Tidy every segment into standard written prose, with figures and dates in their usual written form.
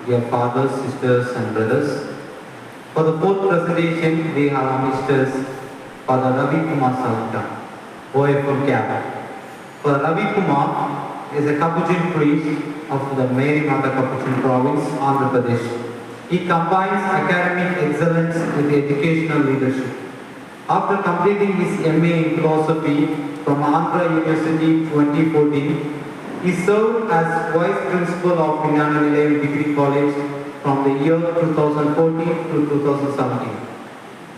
dear fathers, sisters, and brothers. For the fourth presentation, we have amongst us Father Ravi Kumar Salanta, OA from Kerala. Father Ravi Kumar is a Capuchin priest of the Mary Mata Capuchin province, Andhra Pradesh. He combines academic excellence with educational leadership. After completing his MA in philosophy from Andhra University 2014, he served as Vice Principal of Vijnananilayam Degree College from the year 2014 to 2017.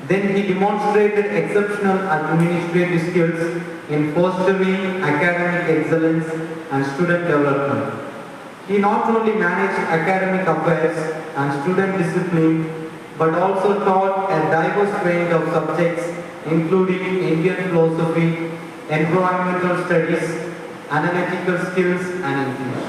Then he demonstrated exceptional administrative skills in fostering academic excellence and student development. He not only managed academic affairs and student discipline, but also taught a diverse range of subjects including Indian philosophy, environmental studies, analytical skills, and English.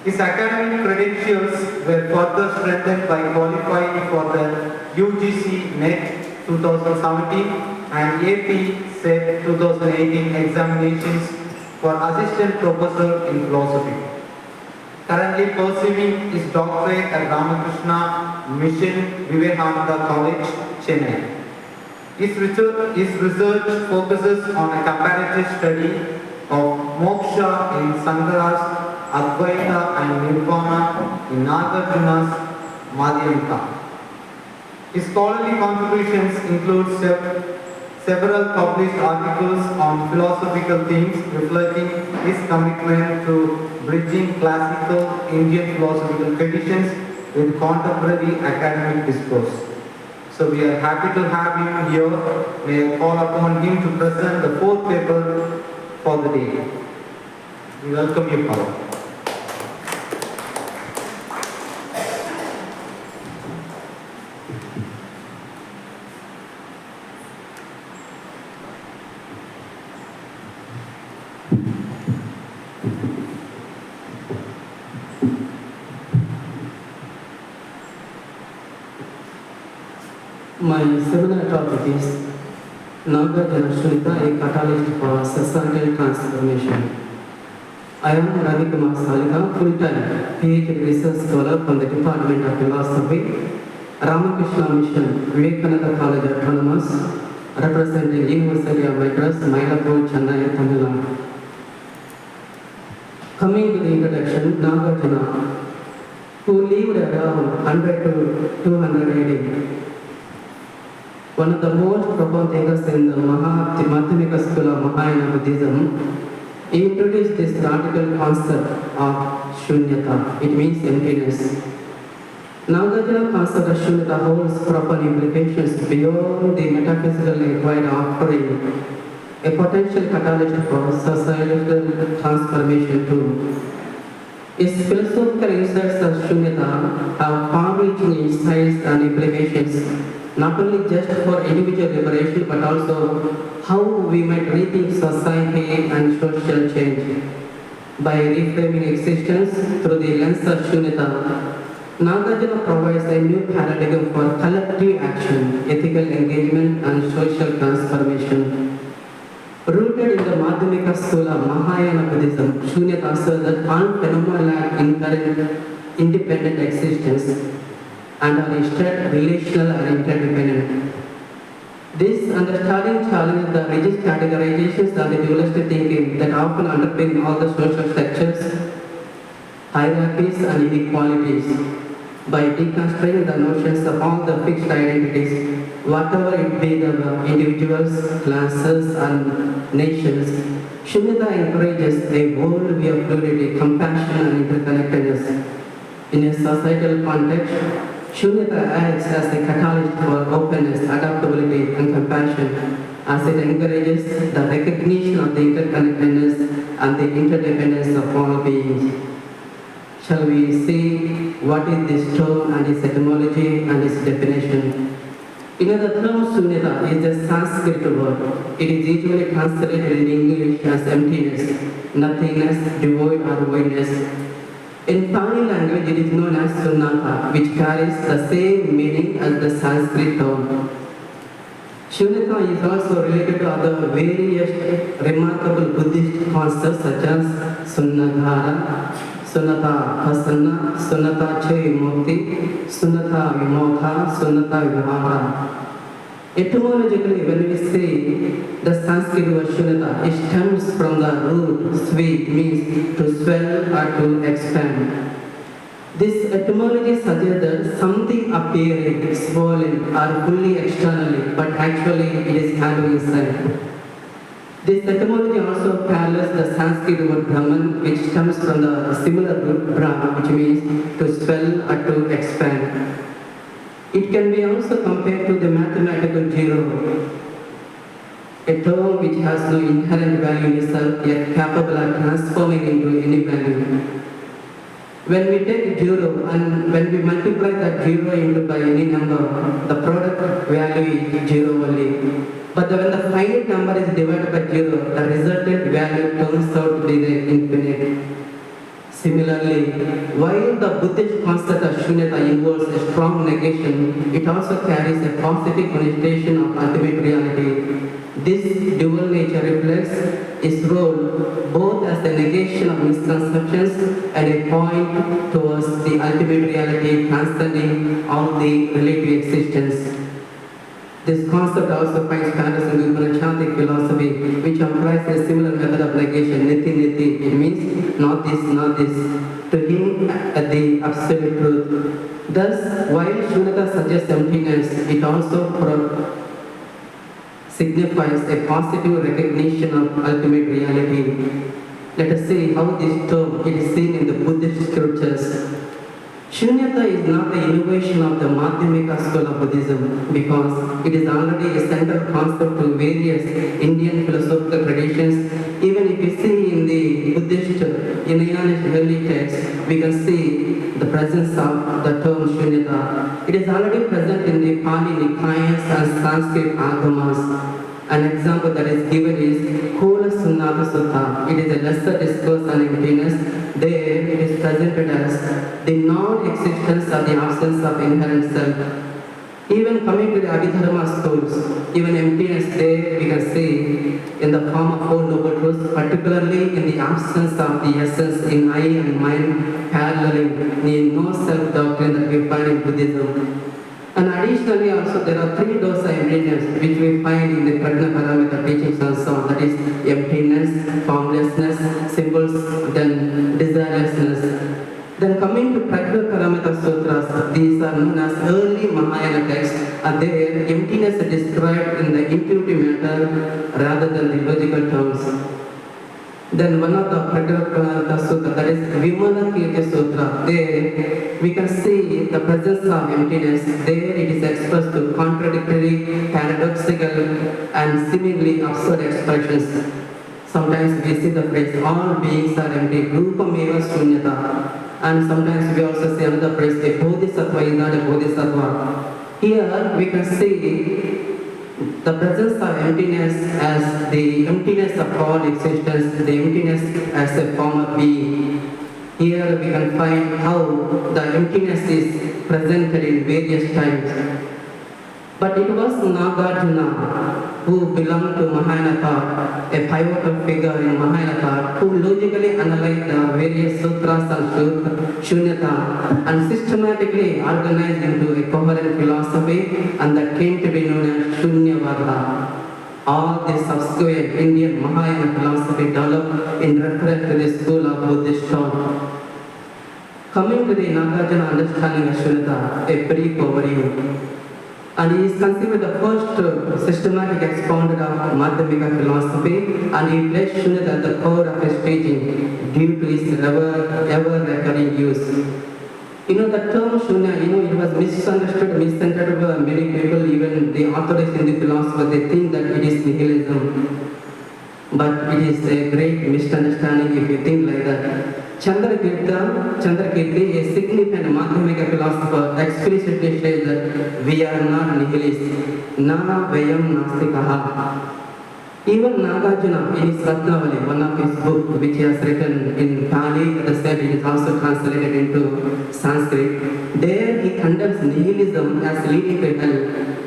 His academic credentials were further strengthened by qualifying for the UGC NET 2017 and AP SET 2018 examinations for assistant professor in philosophy. Currently pursuing his doctorate at Ramakrishna Mission Vivekananda College, Chennai. His research focuses on a comparative study of moksha in Sankara's Advaita and Nirvana in Nagarjuna's Madhyamika. His scholarly contributions include several published articles on philosophical themes reflecting his commitment to bridging classical Indian philosophical traditions with contemporary academic discourse. So we are happy to have him here. May I call upon him to present the fourth paper for the day. We welcome you, Father. My seminar topic is Nagarjuna, a catalyst for societal transformation. I am Ravi Kumar Salanta, full-time PhD research scholar from the Department of Philosophy, Ramakrishna Mission, Vivekananda College Autonomous, representing University of Madras, Mylapore, Chennai, Tamil Nadu. Coming to the introduction, Nagarjuna, who lived around 100 to 200 AD, one of the most profound thinkers in the Madhyamika school of Mahayana Buddhism, he introduced this radical concept of Sunyata. It means emptiness. Nagarjuna concept of Sunyata holds profound implications beyond the metaphysical inquiry, offering a potential catalyst for societal transformation too. His philosophical insights of Sunyata have far-reaching insights and implications, not only just for individual liberation, but also how we might rethink society and social change. By reframing existence through the lens of Sunyata, Nagarjuna provides a new paradigm for collective action, ethical engagement, and social transformation. Rooted in the Madhyamika school of Mahayana Buddhism, Sunyata asserts that all phenomena lack inherent independent existence and are instead relational and interdependent. This understanding challenges the rigid categorizations and the dualistic thinking that often underpin all the social structures, hierarchies, and inequalities. By deconstructing the notions of all the fixed identities, whatever it be the individuals, classes, and nations, Sunyata encourages a worldview of fluidity, compassion, and interconnectedness. In a societal context, Sunyata acts as a catalyst for openness, adaptability, and compassion, as it encourages the recognition of the interconnectedness and the interdependence of all beings. Shall we see what is this term and its etymology and its definition? The term Sunyata is a Sanskrit word. It is usually translated in English as emptiness, nothingness, devoid, or voidness. In Pali language, it is known as Sunyata, which carries the same meaning as the Sanskrit term. Sunyata is also related to other various remarkable Buddhist concepts such as Sunnadhara, Sunyata Prasanna, Sunyata Mukti, Sunyata Vimokha, Sunyata Vivara. Etymologically, when we say the Sanskrit word Sunyata, it stems from the root sweet, means to swell or to expand. This etymology suggests that something appearing swollen or fully externally, but actually it is hollow inside. This etymology also parallels the Sanskrit word Brahman, which stems from the similar root Brahma, which means to swell or to expand. It can be also compared to the mathematical zero, a term which has no inherent value in itself, yet capable of transforming into any value. When we take zero and when we multiply that zero into by any number, the product value is zero only. But when the finite number is divided by zero, the resultant value turns out to be the infinite. Similarly, while the Buddhist concept of Sunyata involves a strong negation, it also carries a positive connotation of ultimate reality. This dual nature reflects its role both as the negation of misconceptions and a point towards the ultimate reality transcending all the relative existence. This concept also finds parallels in Vijnananilayam philosophy, which implies a similar method of negation, niti niti. It means not this, not this, to him at the absolute truth. Thus, while Sunyata suggests emptiness, it also signifies a positive recognition of ultimate reality. Let us see how this term is seen in the Buddhist scriptures. Sunyata is not the innovation of the Madhyamika school of Buddhism because it is already a central concept to various Indian philosophical traditions. Even if you see in the Buddhist Vijnananilayam early texts, we can see the presence of the term Sunyata. It is already present in the Pali Nikayas and Sanskrit Agamas. An example that is given is Kula Sunyata Sutta. It is a lesser discourse on emptiness. There it is presented as the non-existence or the absence of inherent self. Even coming to the Abhidharma schools, even emptiness there we can see in the form of Four Noble Truths, particularly in the absence of the essence in I and mind paralleling the no self doctrine that we find in Buddhism. And additionally also there are three dosa emptiness which we find in the Prajna Paramita teachings and so on, that is emptiness, formlessness, symbols, then desirelessness. Then coming to Prajna Paramita Sutras, these are known as early Mahayana texts, and there emptiness is described in the intuitive matter rather than the logical terms. Then one of the Prajna Sutra, that is Vimala Kirti Sutra, there we can see the presence of emptiness. There it is expressed to contradictory, paradoxical and seemingly absurd expressions. Sometimes we see the phrase, all beings are empty, Rupameva Sunyata. And sometimes we also see another phrase, a Bodhisattva is not a Bodhisattva. Here we can see the presence of emptiness as the emptiness of all existence, the emptiness as a form of being. Here we can find how the emptiness is presented in various times. But it was Nagarjuna who belonged to Mahayana thought, a pivotal figure in Mahayana thought, who logically analyzed the various sutras and Sunyata and systematically organized into a coherent philosophy, and that came to be known as Sunyata. All this subsequent Indian Mahayana philosophy developed in reference to the school of Buddhist thought. Coming to the Nagarjuna understanding of Sunyata, a brief overview. And he is considered the first systematic expounder of Madhyamika philosophy, and he placed Sunyata at the core of his teaching due to his ever-recurring use. The term Shunya, it was misunderstood by many people, even the authorities in the philosophy, they think that it is nihilism. But it is a great misunderstanding if you think like that. Chandrakirti, a significant Madhyamika philosopher, explicitly says that we are not nihilists. Na vayam nastikaha. Even Nagarjuna, in his Ratnavali, one of his books which he has written in Pali, the said it is also translated into Sanskrit, there he condemns nihilism as leading to hell.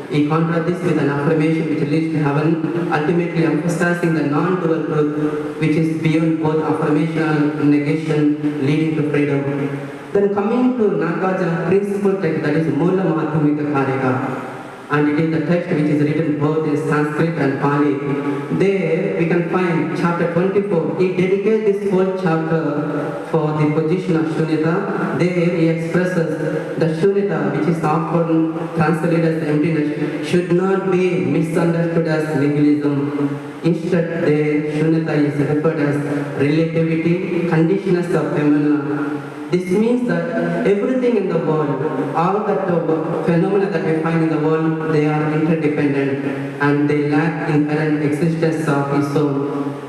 He contrasts this with an affirmation which leads to heaven, ultimately emphasizing the non-dual truth which is beyond both affirmation and negation, leading to freedom. Then coming to Nagarjuna's principal text, that is Mula Madhyamika Karika, and it is the text which is written both in Sanskrit and Pali. There we can find chapter 24. He dedicates this whole chapter for the position of Sunyata. There he expresses the Sunyata, which is often translated as emptiness, should not be misunderstood as nihilism. Instead, there Sunyata is referred as relativity, conditionless of phenomena. This means that everything in the world, all that phenomena that we find in the world, they are interdependent and they lack inherent existence of its own.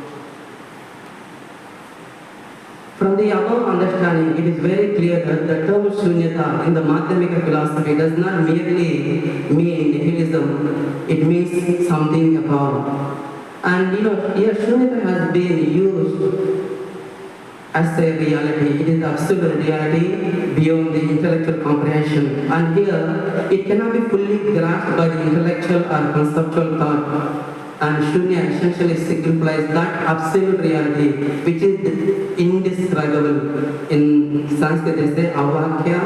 From the above understanding, it is very clear that the term Sunyata in the Madhyamika philosophy does not merely mean nihilism, it means something above. And here Sunyata has been used as a reality. It is absolute reality beyond the intellectual comprehension. And here, it cannot be fully grasped by the intellectual or conceptual thought. And Shunya essentially signifies that absolute reality which is indescribable. In Sanskrit they say avakya,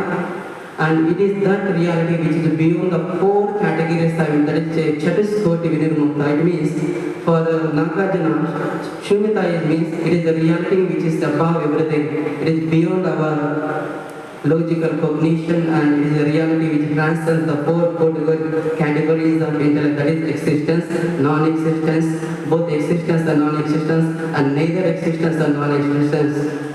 and it is that reality which is beyond the four categories that is Chatuskoti Vinirmukta. It means for Nagarjuna, Sunyata means it is the reality which is above everything. It is beyond our logical cognition, and it is a reality which transcends the four categories of intellect, that is existence, non-existence, both existence and non-existence, and neither existence and non-existence.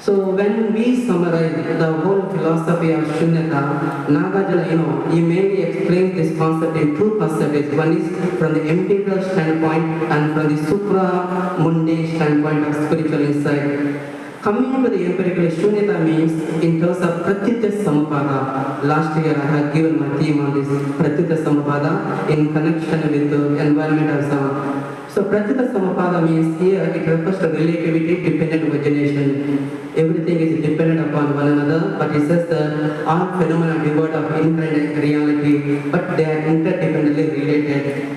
So when we summarize the whole philosophy of Sunyata, Nagarjuna, he mainly explains this concept in two perspectives. One is from the empirical standpoint and from the supra-mundane standpoint of spiritual insight. Coming to the empirical, Sunyata means in terms of Pratyuta Samapada. Last year I had given my theme on this Pratyuta Samapada in connection with the environmental sound. So Pratyuta Samapada means here it refers to relativity dependent origination. Everything is dependent upon one another, but it says that all phenomena are devoid of inherent reality, but they are interdependently related.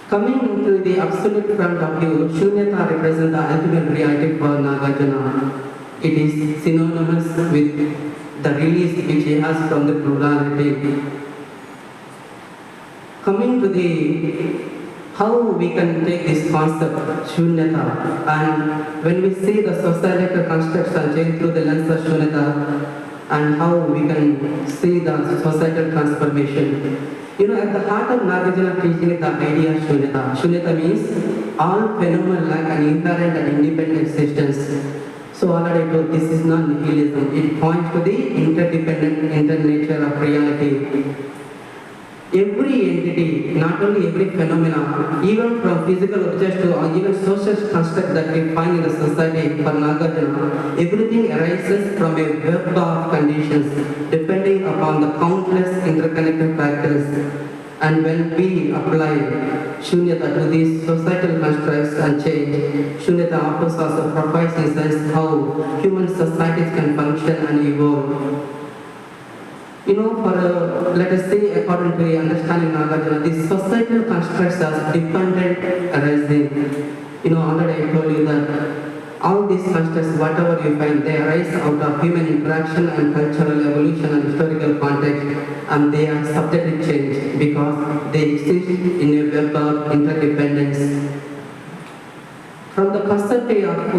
Coming to the absolute front of view, Sunyata represents the ultimate reality for Nagarjuna. It is synonymous with the release which he has from the plurality. Coming to the how we can take this concept, Sunyata, and when we see the societal constructs and change through the lens of Sunyata, and how we can see the societal transformation. At the heart of Nagarjuna teaching is the idea of Sunyata. Sunyata means all phenomena lack an inherent and independent existence. So already I told this is not nihilism. It points to the interdependent nature of reality. Every entity, not only every phenomena, even from physical objects to even social constructs that we find in the society for Nagarjuna, everything arises from a web of conditions depending upon the countless interconnected factors. And when we apply Sunyata to these societal constructs and change, Sunyata offers us a provides insights how human societies can function and evolve. Let us say, according to the understanding of Nagarjuna, these societal constructs are dependent arising. Already I told you that all these constructs, whatever you find, they arise out of human interaction and cultural evolution and historical context, and they are subject to change because they exist in a web of interdependence. From the perspective of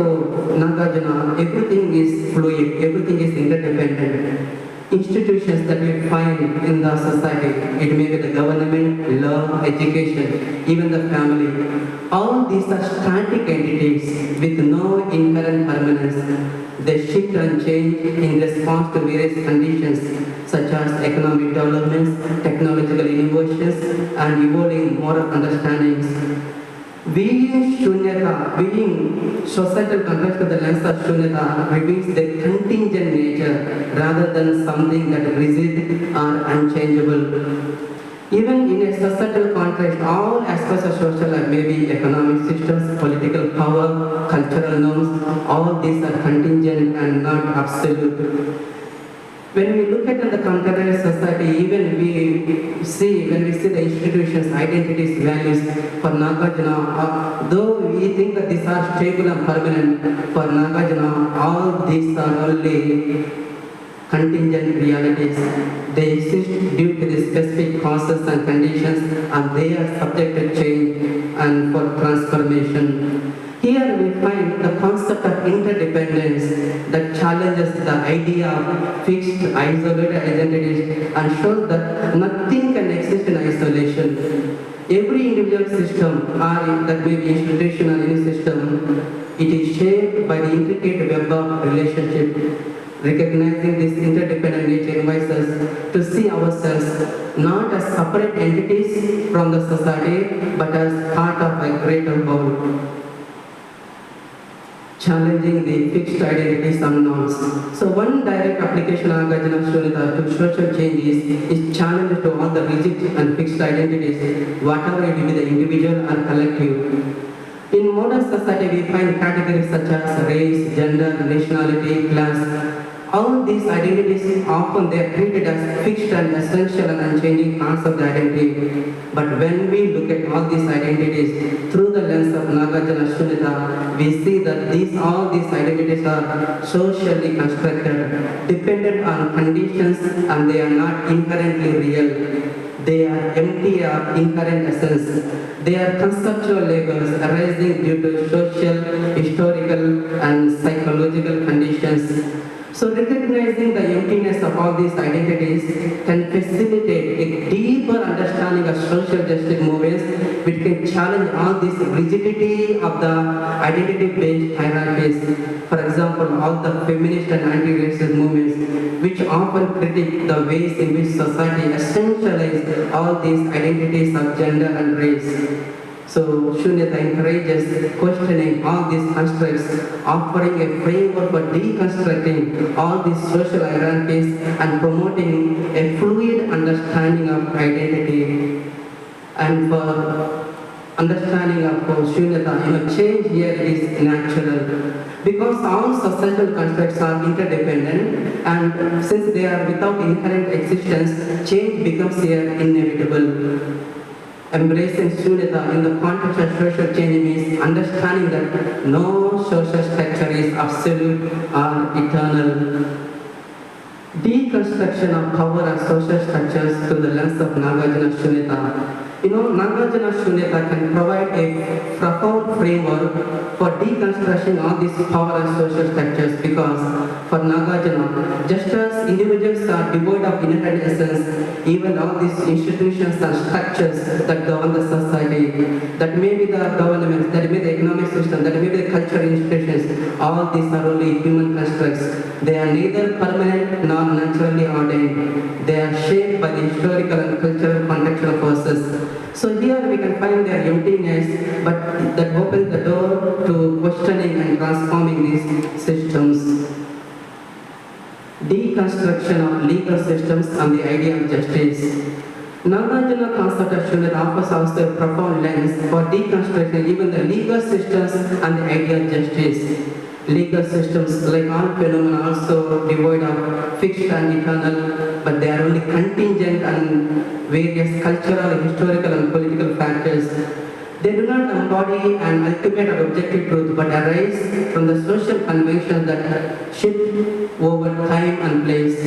Nagarjuna, everything is fluid, everything is interdependent. Institutions that we find in the society, it may be the government, law, education, even the family, all these are static entities with no inherent permanence. They shift and change in response to various conditions such as economic developments, technological innovations, and evolving moral understandings. Being Sunyata, being societal context to the lens of Sunyata reveals the contingent nature rather than something that is rigid or unchangeable. Even in a societal context, all aspects of social life, maybe economic systems, political power, cultural norms, all these are contingent and not absolute. When we look at the contemporary society, even when we see the institutions, identities, values for Nagarjuna, though we think that these are stable and permanent, for Nagarjuna, all these are only contingent realities. They exist due to the specific causes and conditions, and they are subject to change and for transformation. Here we find the concept of interdependence that challenges the idea of fixed, isolated identities and shows that nothing can exist in isolation. Every individual system, or that may be institution or any system, it is shaped by the intricate web of relationship. Recognizing this interdependent nature invites us to see ourselves not as separate entities from the society, but as part of a greater whole. Challenging the fixed identities and norms. So one direct application of Nagarjuna Sunyata to social change is challenge to all the rigid and fixed identities, whatever it may be the individual or collective. In modern society, we find categories such as race, gender, nationality, class. All these identities often they are treated as fixed and essential and unchanging parts of the identity. But when we look at all these identities through the lens of Nagarjuna Sunyata, we see that all these identities are socially constructed, dependent on conditions, and they are not inherently real. They are empty of inherent essence. They are conceptual labels arising due to social, historical, and psychological conditions. So recognizing the emptiness of all these identities can facilitate a deeper understanding of social justice movements, which can challenge all this rigidity of the identity-based hierarchies. For example, all the feminist and anti-racist movements, which often critique the ways in which society essentializes all these identities of gender and race. So Sunyata encourages questioning all these constructs, offering a framework for deconstructing all these social hierarchies and promoting a fluid understanding of identity. And for understanding of Sunyata, change here is natural. Because all societal constructs are interdependent, and since they are without inherent existence, change becomes here inevitable. Embracing Sunyata in the context of social change means understanding that no social structure is absolute or eternal. Deconstruction of power and social structures through the lens of Nagarjuna Sunyata. Nagarjuna Sunyata can provide a profound framework for deconstructing all these power and social structures, because for Nagarjuna, just as individuals are devoid of inherent essence, even all these institutions and structures that govern the society, that may be the governments, that may be the economic system, that may be the cultural institutions, all these are only human constructs. They are neither permanent nor naturally ordained. They are shaped by the historical and cultural contextual forces. So here we can find their emptiness, but that opens the door to questioning and transforming these systems. Deconstruction of legal systems and the idea of justice. Nagarjuna concept of Sunyata offers also a profound lens for deconstructing even the legal systems and the idea of justice. Legal systems, like all phenomena, also devoid of fixed and eternal, but they are only contingent on various cultural, historical, and political factors. They do not embody an ultimate or objective truth, but arise from the social conventions that shift over time and place.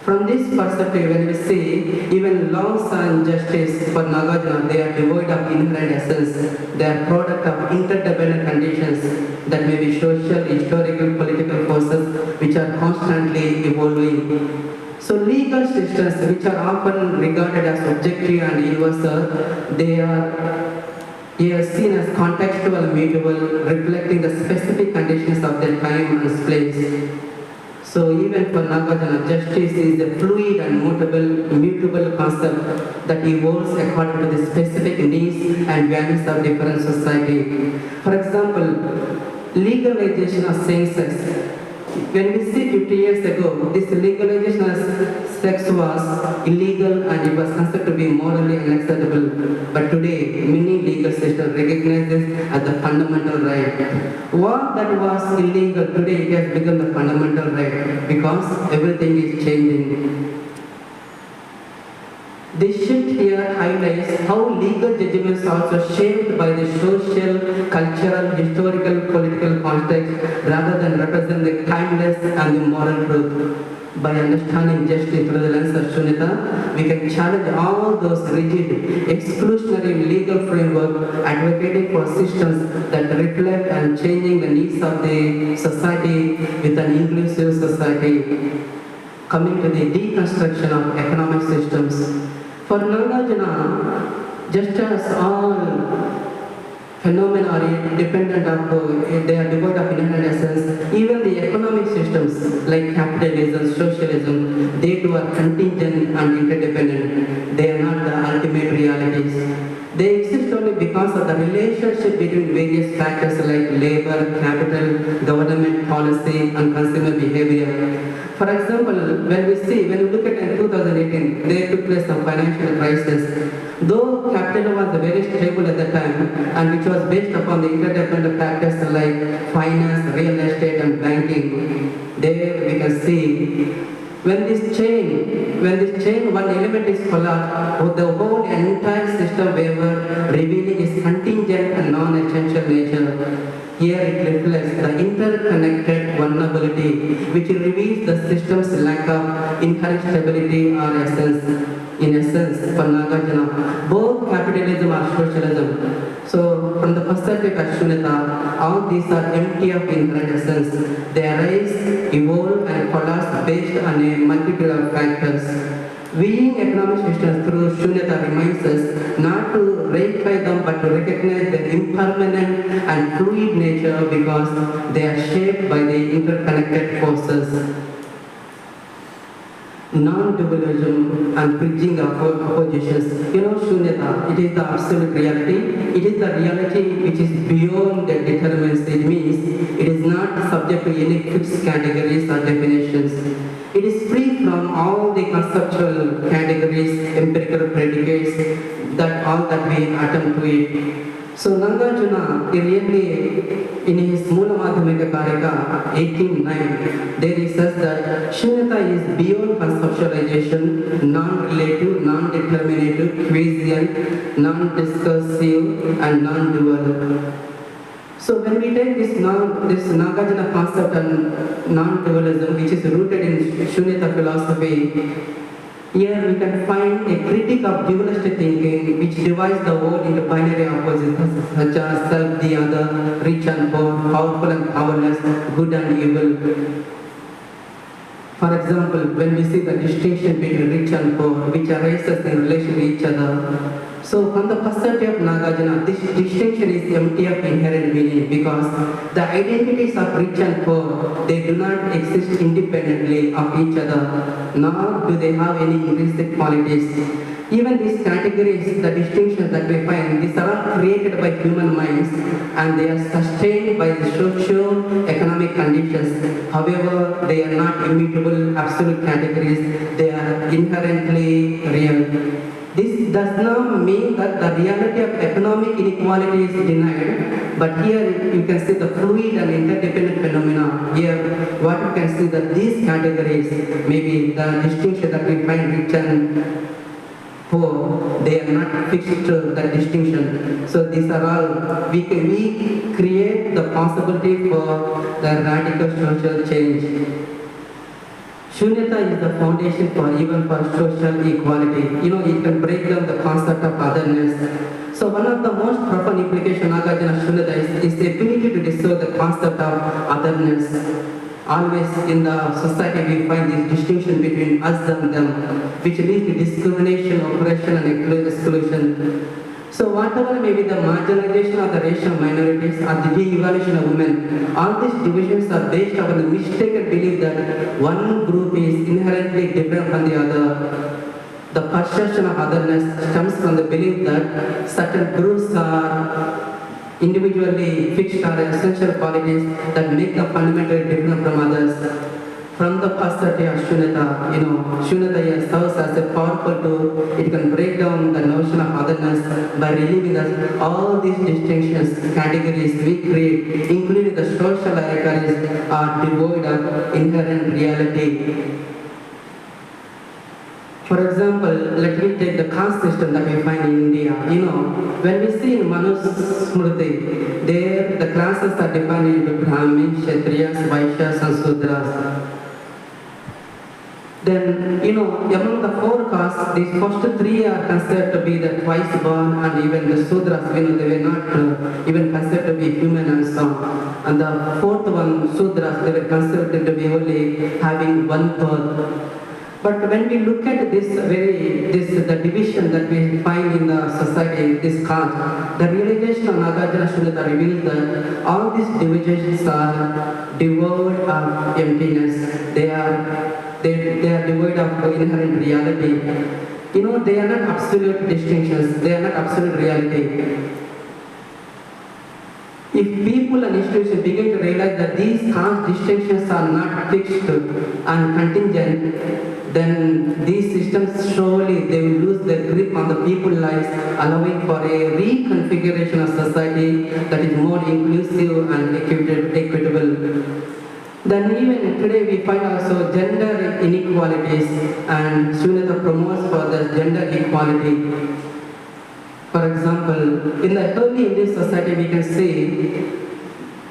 From this perspective, when we see even laws and justice for Nagarjuna, they are devoid of inherent essence. They are product of interdependent conditions that may be social, historical, political forces which are constantly evolving. So legal systems, which are often regarded as objective and universal, they are seen as contextual and mutable, reflecting the specific conditions of their time and place. So even for Nagarjuna, justice is a fluid and mutable concept that evolves according to the specific needs and values of different society. For example, legalization of same-sex. When we see 50 years ago, this legalization of sex was illegal and it was considered to be morally unacceptable. But today, many legal systems recognize this as the fundamental right. What that was illegal, today it has become the fundamental right because everything is changing. This shift here highlights how legal judgments are also shaped by the social, cultural, historical, political context rather than represent the timeless and the moral truth. By understanding justice through the lens of Sunyata, we can challenge all those rigid, exclusionary legal framework, advocating for systems that reflect and changing the needs of the society with an inclusive society. Coming to the deconstruction of economic systems. For Nagarjuna, just as all phenomena are dependent of, they are devoid of inherent essence, even the economic systems like capitalism, socialism, they too are contingent and interdependent. They are not the ultimate realities. They exist only because of the relationship between various factors like labor, capital, government policy, and consumer behavior. For example, when we look at in 2018, there took place a financial crisis. Though capital was very stable at the time, and which was based upon the interdependent factors like finance, real estate, and banking, there we can see when this chain, one element is collapsed, the whole entire system waver, revealing its contingent and non-essential nature. Here it reflects the interconnected vulnerability, which reveals the system's lack of inherent stability or essence. In essence, for Nagarjuna, both capitalism or socialism. So, from the perspective of Sunyata, all these are empty of inherent essence. They arise, evolve, and collapse based on a multitude of factors. Viewing economic systems through Sunyata reminds us not to reify them but to recognize their impermanent and fluid nature because they are shaped by the interconnected forces. Non-dualism and bridging of oppositions. Sunyata, it is the absolute reality. It is the reality which is beyond the determinants. It means it is not subject to any fixed categories or definitions. It is free from all the conceptual categories, empirical predicates, all that we attempt to it. So Nagarjuna, in his Mula Madhyamika Karika 18:9, there he says that Sunyata is beyond conceptualization, non-relative, non-determinative, quiescent, non-discursive, and non-dual. So when we take this Nagarjuna concept and non-dualism, which is rooted in Sunyata philosophy, here we can find a critique of dualistic thinking which divides the world into binary opposites such as self, the other, rich and poor, powerful and powerless, good and evil. For example, when we see the distinction between rich and poor, which arises in relation to each other, so from the perspective of Nagarjuna, this distinction is empty of inherent meaning because the identities of rich and poor, they do not exist independently of each other, nor do they have any intrinsic qualities. Even these categories, the distinctions that we find, these are all created by human minds and they are sustained by the socio-economic conditions. However, they are not immutable absolute categories, they are inherently real. This does not mean that the reality of economic inequality is denied, but here you can see the fluid and interdependent phenomena. Here, what you can see that these categories, maybe the distinction that we find rich and poor, they are not fixed to the distinction. So these are all, we create the possibility for the radical social change. Sunyata is the foundation even for social equality. It can break down the concept of otherness. So one of the most profound implications of Nagarjuna Sunyata is the ability to discern the concept of otherness. Always in the society we find this distinction between us and them, which leads to discrimination, oppression and exclusion. So whatever may be the marginalization of the racial minorities or the de-evaluation of women, all these divisions are based on the mistaken belief that one group is inherently different from the other. The perception of otherness stems from the belief that certain groups are individually fixed or essential qualities that make them fundamentally different from others. from the perspective of Sunyata, Sunyata serves as a powerful tool. It can break down the notion of otherness by relieving us all these distinctions, categories we create, including the social hierarchies, are devoid of inherent reality. For example, let me take the caste system that we find in India. When we see in Manusmriti, there the classes are defined into Brahmins, Kshatriyas, Vaishyas and Sudras. Then, among the four castes, these first three are considered to be the twice born, and even the Sudras, they were not even considered to be human and so on. And the fourth one, Sudras, they were considered to be only having one birth. But when we look at the division that we find in the society, this caste, the realization of Nagarjuna Sunyata reveals that all these divisions are devoid of emptiness. They are devoid of inherent reality. They are not absolute distinctions. They are not absolute reality. If people and institutions begin to realize that these caste distinctions are not fixed and contingent, then these systems surely they will lose their grip on the people's lives, allowing for a reconfiguration of society that is more inclusive and equitable. Then even today we find also gender inequalities, and Sunyata promotes for the gender equality. For example, in the early Indian society we can see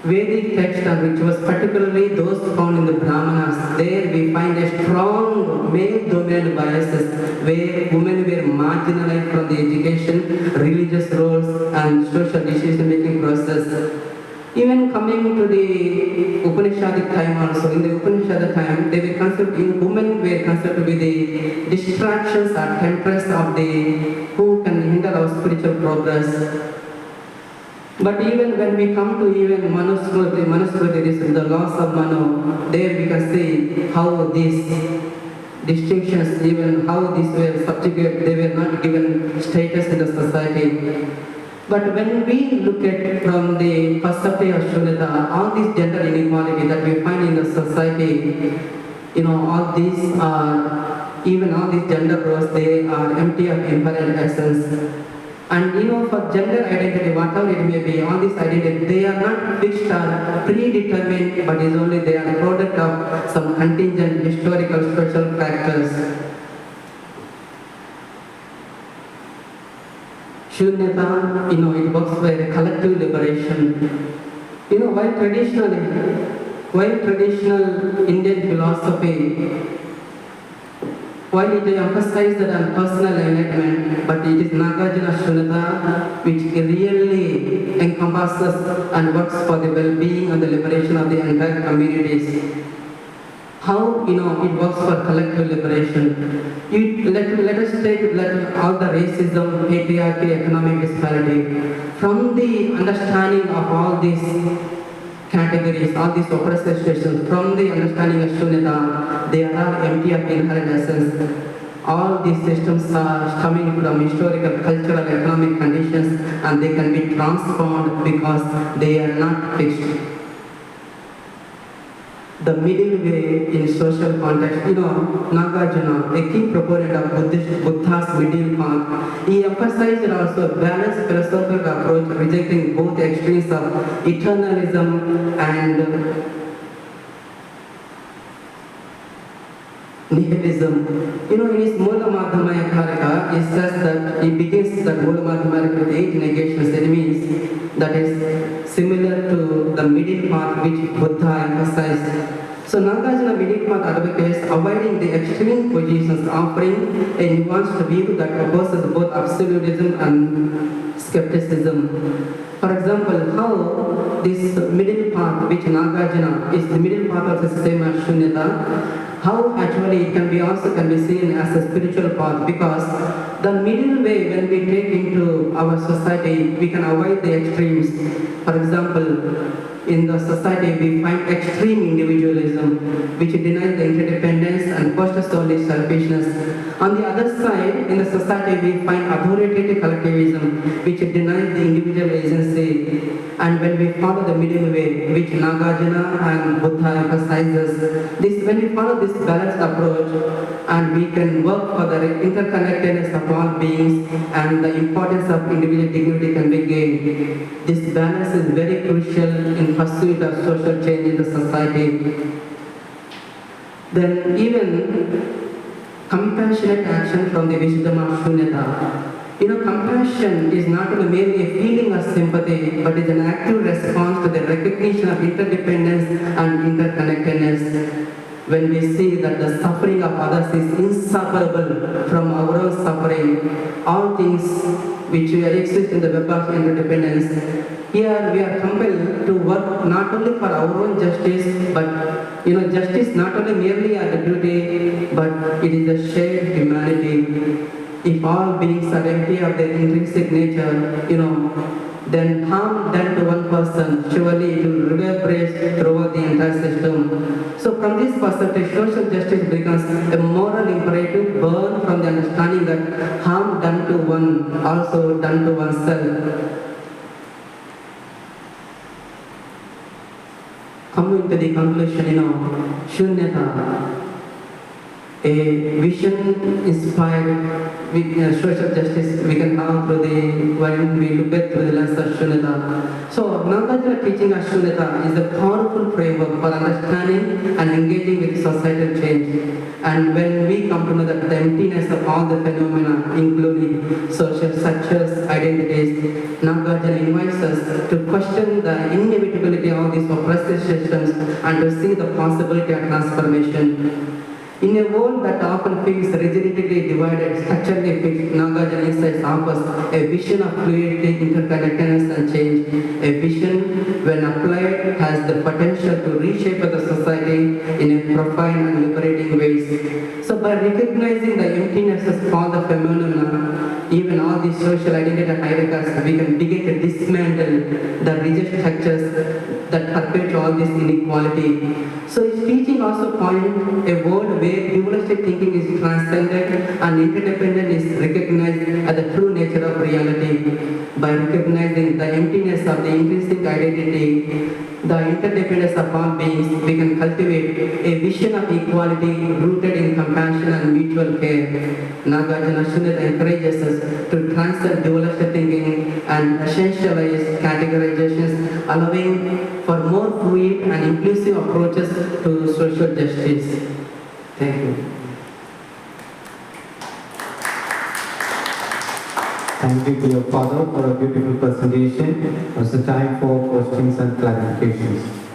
Vedic text and rituals, particularly those found in the Brahmanas. There we find a strong male-dominated biases where women were marginalized from the education, religious roles and social decision-making process. Even coming to the Upanishadic time also, in the Upanishadic time, women were considered to be the distractions or temptress of who can hinder our spiritual progress. But even when we come to even Manusmriti, this is the laws of Manu, there we can see how these distinctions, even how these were subjugated, they were not given status in the society. But when we look at from the perspective of Sunyata, all these gender inequality that we find in the society, all these gender roles, they are empty of inherent essence. And for gender identity, whatever it may be, all these identities, they are not fixed or predetermined, but is only they are a product of some contingent historical special factors. Sunyata, it works for a collective liberation. While traditional Indian philosophy, while it emphasized on personal enlightenment, but it is Nagarjuna Sunyata which really encompasses and works for the well-being and the liberation of the entire communities. How it works for collective liberation. Let us take all the racism, patriarchy, economic disparity. From the understanding of all these categories, all these oppressed situations, from the understanding of Sunyata, they are all empty of inherent essence. All these systems are coming from historical, cultural, economic conditions, and they can be transformed because they are not fixed. The middle way in social context, Nagarjuna, a key proponent of Buddha's middle path, he emphasized also a balanced philosophical approach, rejecting both extremes of eternalism and nihilism. In his Mula Madhyamaya Karika, he says that he begins that Mula Madhyamaya with 8 negations. It means that is similar to the middle path which Buddha emphasized. So Nagarjuna middle path advocates avoiding the extreme positions, offering a nuanced view that opposes both absolutism and skepticism. For example, how this middle path, which Nagarjuna is the middle path of the same as Sunyata, how actually it can be seen as a spiritual path, because the middle way, when we take into our society, we can avoid the extremes. For example, in the society we find extreme individualism which denies the interdependence and fosters only selfishness. On the other side, in the society, we find authoritative collectivism, which denies the individual agency. And when we follow the middle way, which Nagarjuna and Buddha emphasizes, when we follow this balanced approach, and we can work for the interconnectedness of all beings and the importance of individual dignity can be gained. This balance is very crucial in pursuit of social change in the society. Then even compassionate action from the wisdom of Sunyata. Compassion is not only merely a feeling of sympathy, but is an active response to the recognition of interdependence and interconnectedness. When we see that the suffering of others is inseparable from our own suffering, all things which exist in the web of interdependence, here we are compelled to work not only for our own justice, but justice not only merely as a duty, but it is a shared humanity. If all beings are empty of their intrinsic nature, then harm done to one person, surely it will reverberate throughout the entire system. So from this perspective, social justice becomes a moral imperative born from the understanding that harm done to one, also done to oneself. Coming to the conclusion, Sunyata, a vision inspired with social justice we can have when we look at through the lens of Sunyata. So Nagarjuna teaching of Sunyata is a powerful framework for understanding and engaging with societal change. And when we come to know that the emptiness of all the phenomena, including social structures, identities, Nagarjuna invites us to question the inevitability of these oppressive systems and to see the possibility of transformation. In a world that often feels rigidly divided, structurally fixed, Nagarjuna Insights offers a vision of fluidity, interconnectedness and change. A vision, when applied, has the potential to reshape the society in a profound and liberating ways. So by recognizing the emptiness of all the phenomena, even all these social identity hierarchies, we can begin to dismantle the rigid structures that perpetuate all this inequality. So his teaching also points a world where dualistic thinking is transcended and interdependent is recognized as the true nature of reality. By recognizing the emptiness of the intrinsic identity, the interdependence of all beings, we can cultivate a vision of equality rooted in compassion and mutual care. Nagarjuna Sunyata encourages us to transcend dualistic thinking and essentialize categorizations, allowing for more fluid and inclusive approaches to social justice. Thank you. Thank you to your father for a beautiful presentation. It was the time for questions and clarifications.